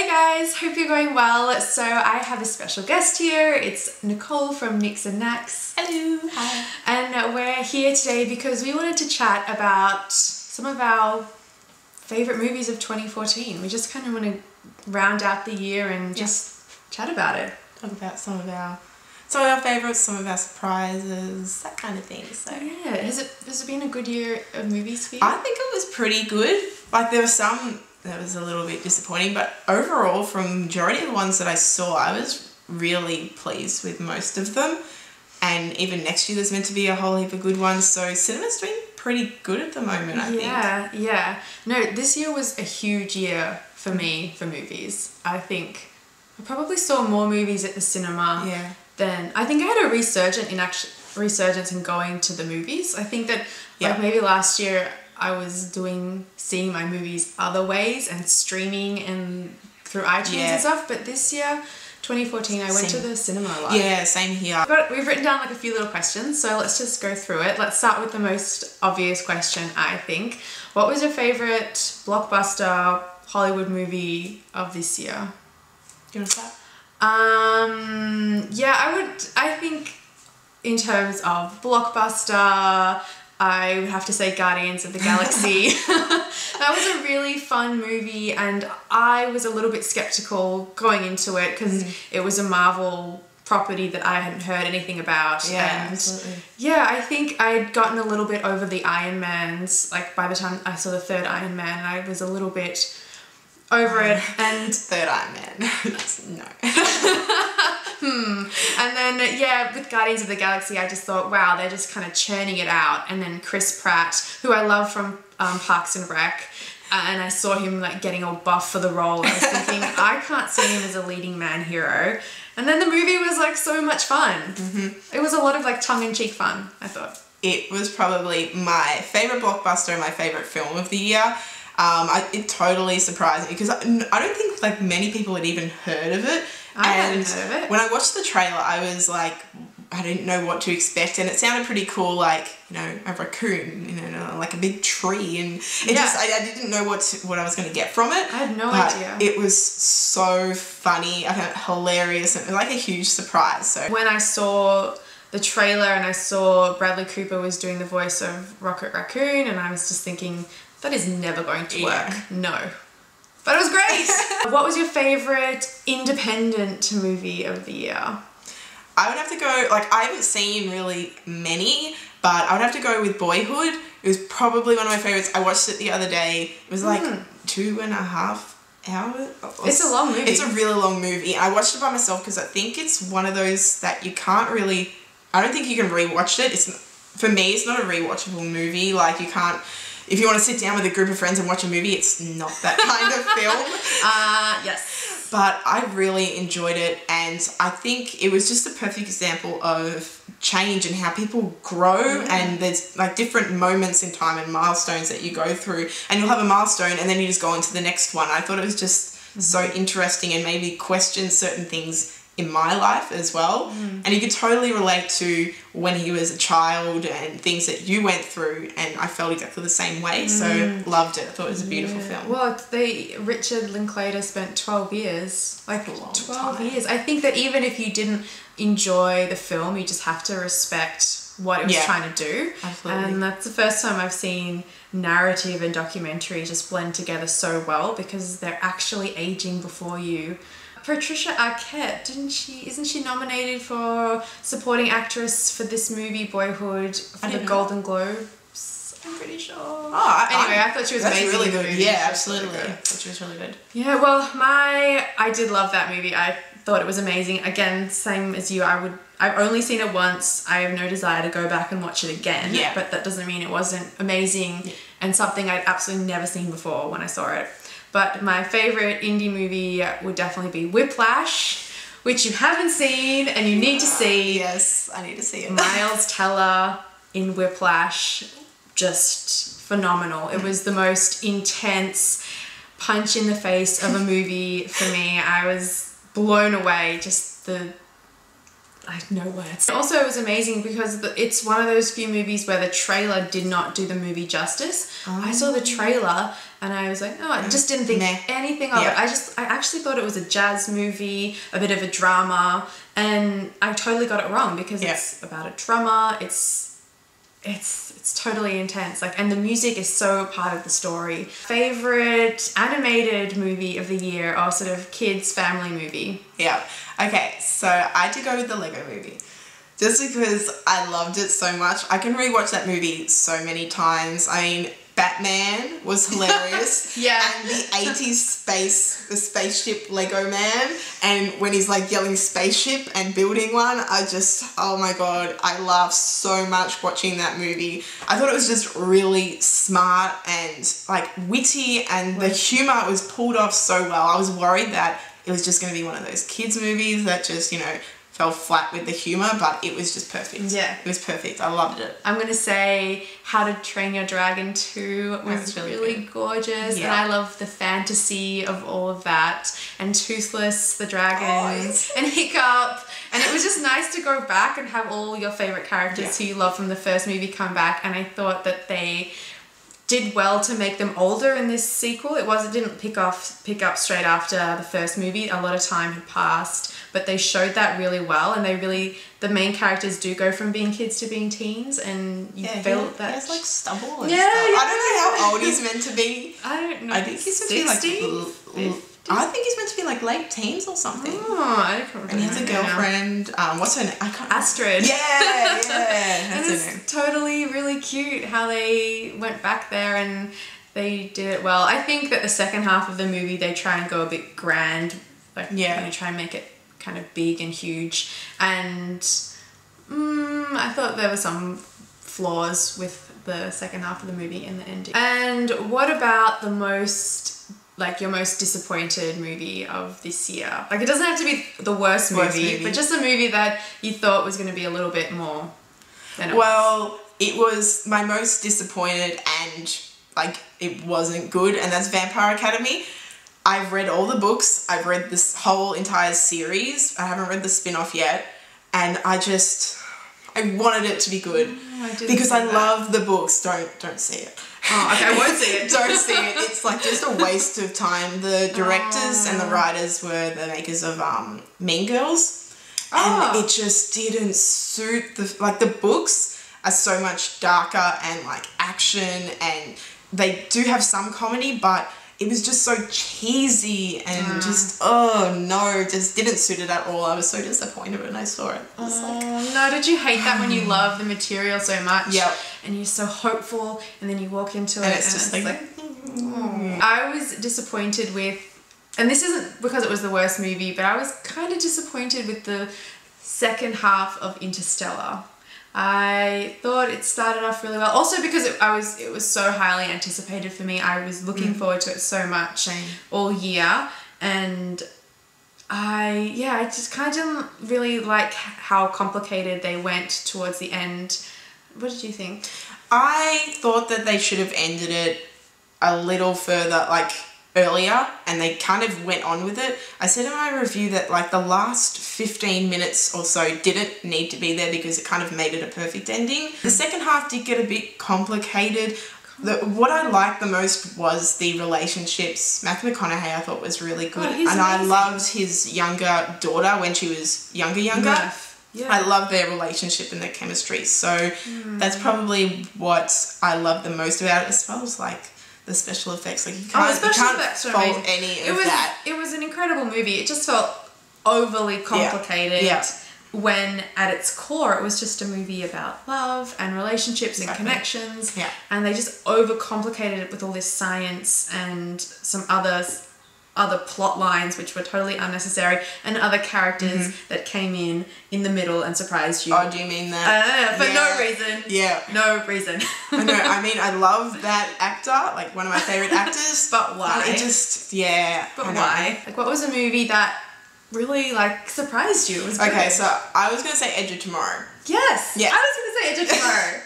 guys, hope you're going well. So I have a special guest here. It's Nicole from Nix and Nax. Hello. Hi. And we're here today because we wanted to chat about some of our favourite movies of 2014. We just kind of want to round out the year and just chat about it. Talk about some of our favourites, some of our surprises, that kind of thing. So yeah, has it been a good year of movies for you? I think it was pretty good. Like there were some that was a little bit disappointing, but overall, from majority of the ones that I saw, I was really pleased with most of them. And even next year, there's meant to be a whole heap of good ones. So cinema's doing pretty good at the moment, I think. Yeah. No, this year was a huge year for me for movies. I think I probably saw more movies at the cinema than I think I had a resurgence in going to the movies. I think that like maybe last year I was seeing my movies other ways and streaming and through iTunes and stuff, but this year 2014 I went to the cinema a lot. Yeah, same here. We've written down like a few little questions, so let's just go through it. Let's start with the most obvious question, I think. What was your favourite blockbuster Hollywood movie of this year? Do you want to start? I think in terms of blockbuster, I would have to say Guardians of the Galaxy. That was a really fun movie, and I was a little bit skeptical going into it because it was a Marvel property that I hadn't heard anything about. Absolutely. Yeah, I think I'd gotten a little bit over the Iron Mans. Like by the time I saw the third Iron Man, I was a little bit over it. And third Iron Man. No. And then, with Guardians of the Galaxy, I just thought, wow, they're just kind of churning it out. And then Chris Pratt, who I love from Parks and Rec, and I saw him like getting all buff for the role. I was thinking, I can't see him as a leading man hero. And then the movie was like so much fun. It was a lot of like tongue-in-cheek fun, I thought. It was probably my favourite blockbuster and my favourite film of the year. It totally surprised me because I don't think like many people had even heard of it. I hadn't heard of it. When I watched the trailer, I was like, I didn't know what to expect, and it sounded pretty cool, like, you know, a raccoon, you know, like a big tree, and it I didn't know what I was going to get from it. I had no idea. It was so funny, I found it hilarious, and it was like a huge surprise. So when I saw the trailer and I saw Bradley Cooper was doing the voice of Rocket Raccoon, and I was just thinking, that is never going to work. No. But it was great. What was your favourite independent movie of the year? I would have to go, like, I haven't seen really many, but I would have to go with Boyhood. It was probably one of my favourites. I watched it the other day. It was like 2.5 hours. It's a long movie. It's a really long movie. I watched it by myself because I think it's one of those that you can't really, I don't think you can rewatch it. For me, it's not a rewatchable movie. Like, you can't, if you want to sit down with a group of friends and watch a movie, it's not that kind of film. Yes. But I really enjoyed it, and I think it was just a perfect example of change and how people grow, and there's like different moments in time and milestones that you go through, and you'll have a milestone and then you just go on to the next one. I thought it was just so interesting and made me question certain things in my life as well, and you could totally relate to when he was a child and things that you went through, and I felt exactly the same way, so loved it. I thought it was a beautiful film. Well, Richard Linklater spent 12 years, like 12 years. I think that even if you didn't enjoy the film, you just have to respect what it was trying to do. Absolutely. And that's the first time I've seen narrative and documentary just blend together so well, because they're actually aging before you. Patricia Arquette, isn't she nominated for supporting actress for this movie Boyhood for the Golden Globes? I'm pretty sure. I thought she was amazing. Really good. Movie. Yeah, absolutely. I thought she was really good. Yeah, well, I did love that movie. I thought it was amazing. Again, same as you, I've only seen it once. I have no desire to go back and watch it again. Yeah. But that doesn't mean it wasn't amazing and something I'd absolutely never seen before when I saw it. But my favourite indie movie would definitely be Whiplash, which you haven't seen and you need to see. Yes, I need to see it. Miles Teller in Whiplash, just phenomenal. It was the most intense punch in the face of a movie for me. I was blown away, I have no words. Also, it was amazing because it's one of those few movies where the trailer did not do the movie justice. I saw the trailer and I was like, oh, I just didn't think anything of it. I actually thought it was a jazz movie, a bit of a drama, and I totally got it wrong because it's about a drummer. It's totally intense. Like, and the music is so part of the story. Favorite animated movie of the year, or sort of kids family movie? Yeah. Okay, so I did go with the Lego Movie. Just because I loved it so much. I can rewatch that movie so many times. I mean, Batman was hilarious. Yeah. And the 80s the spaceship Lego man, and when he's like yelling spaceship and building one, oh my god, I laughed so much watching that movie. I thought it was just really smart and like witty, and the humor was pulled off so well. I was worried that it was just going to be one of those kids movies that just, you know, fell flat with the humor, but it was just perfect. Yeah. It was perfect. I loved it. I'm going to say How to Train Your Dragon 2 was really gorgeous. Yeah. And I love the fantasy of all of that. And Toothless, the dragon, and Hiccup. And it was just nice to go back and have all your favourite characters who you love from the first movie come back. And I thought that they did well to make them older in this sequel. It didn't pick up straight after the first movie. A lot of time had passed, but they showed that really well, and the main characters do go from being kids to being teens, and you felt that. He has like stubble and stuff. I don't know how old he's meant to be. I don't know. I think he's meant to be like I think he's meant to be like late teens or something. Oh, I can't remember. And he has a girlfriend. What's her name? I can't. Astrid. Yeah. And it's totally really cute how they went back there and they did it well. I think that the second half of the movie they try and go a bit grand, like try and make it kind of big and huge. And I thought there were some flaws with the second half of the movie and the ending. And what about your most disappointed movie of this year? Like, it doesn't have to be the worst movie, but just a movie that you thought was going to be a little bit more than it was. It was my most disappointed, and like it wasn't good, and that's Vampire Academy. I've read all the books. I've read this whole entire series. I haven't read the spin-off yet, and I wanted it to be good because I love the books. Don't see it. Oh, okay, I won't see it. Don't see it. It's like just a waste of time. The directors and the writers were the makers of Mean Girls, and it just didn't suit the books are so much darker and like action, and they do have some comedy, but it was just so cheesy and just didn't suit it at all. I was so disappointed when I saw it. No, did you hate that when you love the material so much? Yep. And you're so hopeful, and then you walk into it and it's just like I was disappointed with, and this isn't because it was the worst movie, but I was kind of disappointed with the second half of Interstellar. I thought it started off really well. Also because it was so highly anticipated for me. I was looking forward to it so much all year, and I just kind of didn't really like how complicated they went towards the end. What did you think? I thought that they should have ended it a little further, like earlier, and they kind of went on with it. I said in my review that like the last 15 minutes or so didn't need to be there because it kind of made it a perfect ending. The second half did get a bit complicated. What I liked the most was the relationships. Matthew McConaughey I thought was really good, and amazing. I loved his younger daughter when she was younger. Yeah. I love their relationship and their chemistry, so that's probably what I love the most about it, as well as like the special effects. Like you can't fault any of that. It was an incredible movie. It just felt overly complicated. Yeah. When at its core it was just a movie about love and relationships and connections. Yeah. And they just overcomplicated it with all this science and some other plot lines which were totally unnecessary, and other characters that came in the middle and surprised you. Oh, do you mean that? For no reason. Yeah. No reason. I know. I mean, I love that actor, like one of my favourite actors. But why? But it just, But why? Like, what was a movie that really like surprised you? It was good. Okay, so I was going to say Edge of Tomorrow. Yes. Yeah. I was going to say Edge of Tomorrow.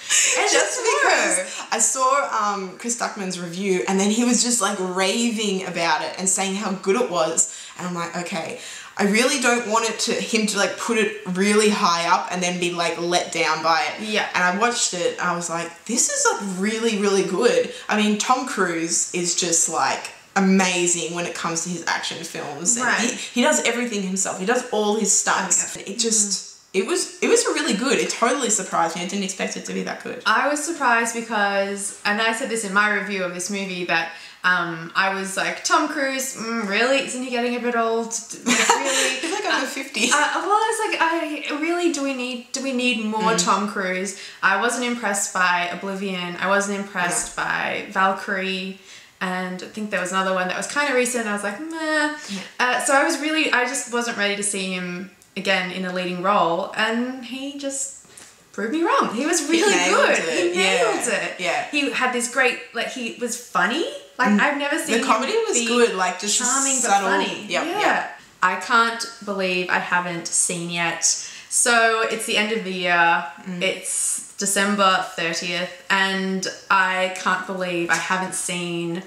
Just because I saw Chris Duckman's review, and then he was just like raving about it and saying how good it was, and I'm like, okay, I really don't want him to like put it really high up and then be like let down by it. Yeah. And I watched it, I was like, this is like really, really good. I mean, Tom Cruise is just like amazing when it comes to his action films. Right. And he does everything himself. He does all his stunts. It just, it was really good. It totally surprised me. I didn't expect it to be that good. I was surprised because, and I said this in my review of this movie, that I was like, Tom Cruise, really? Isn't he getting a bit old? Really? He's like over 50. Well, I was like, do we need more Tom Cruise? I wasn't impressed by Oblivion. I wasn't impressed by Valkyrie. And I think there was another one that was kind of recent. I was like, meh. Yeah. So I just wasn't ready to see him again in a leading role. And he just proved me wrong. He was really good. He nailed it. Yeah. He had this great, like, he was funny. Like, I've never seen the comedy him was be good, like just charming subtle, but funny. Yeah. I can't believe I haven't seen yet. So it's the end of the year. It's December 30th, and I can't believe I haven't seen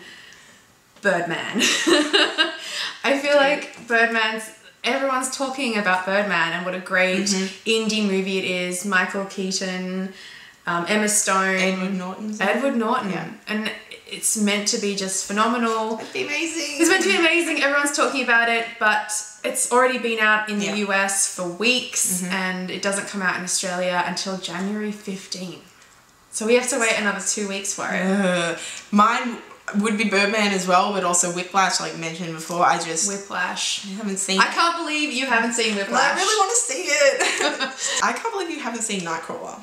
Birdman. I feel like everyone's talking about Birdman and what a great indie movie it is. Michael Keaton, Emma Stone, Edward Norton. Yeah. And it's meant to be just phenomenal. It'd be amazing. It's meant to be amazing. Everyone's talking about it, but it's already been out in the US for weeks, and it doesn't come out in Australia until January 15th. So we have to wait another 2 weeks for it. Mine would be Birdman as well, but also Whiplash, like mentioned before. Whiplash. I haven't seen I can't believe you haven't seen Whiplash. I really want to see it. I can't believe you haven't seen Nightcrawler.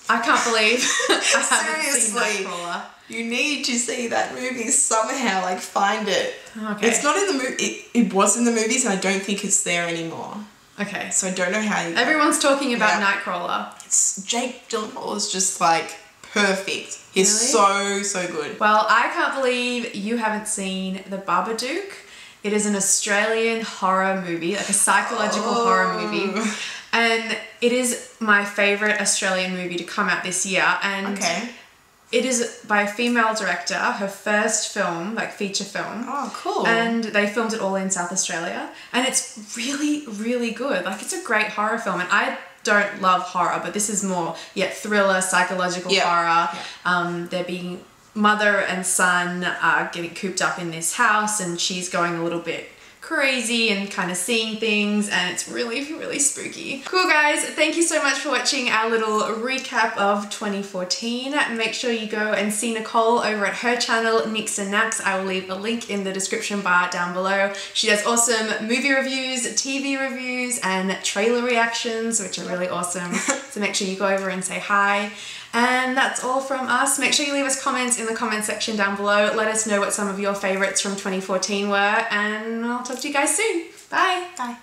I can't believe I haven't Seriously. seen Nightcrawler. You need to see that movie somehow, like find it. Okay. It's not in the movie. It was in the movies, and I don't think it's there anymore. Okay. So I don't know how you... Everyone's talking about Nightcrawler. Jake Gyllenhaal is just like perfect. He's Really? so good. Well, I can't believe you haven't seen The Babadook. It is an Australian horror movie, like a psychological horror movie. And it is my favourite Australian movie to come out this year. And it is by a female director, her first film, like feature film. Oh, cool. And they filmed it all in South Australia. And it's really, really good. Like, it's a great horror film. And I don't love horror, but this is more, thriller, psychological horror. Yeah. They're being... Mother and son are getting cooped up in this house, and she's going a little bit crazy and kind of seeing things, and it's really, really spooky. Cool, guys. Thank you so much for watching our little recap of 2014. Make sure you go and see Nicole over at her channel, Nix and Nax. I will leave a link in the description bar down below. She does awesome movie reviews, TV reviews, and trailer reactions, which are really awesome. So make sure you go over and say hi. And that's all from us. Make sure you leave us comments in the comment section down below. Let us know what some of your favorites from 2014 were, and I'll talk to you guys soon. Bye. Bye.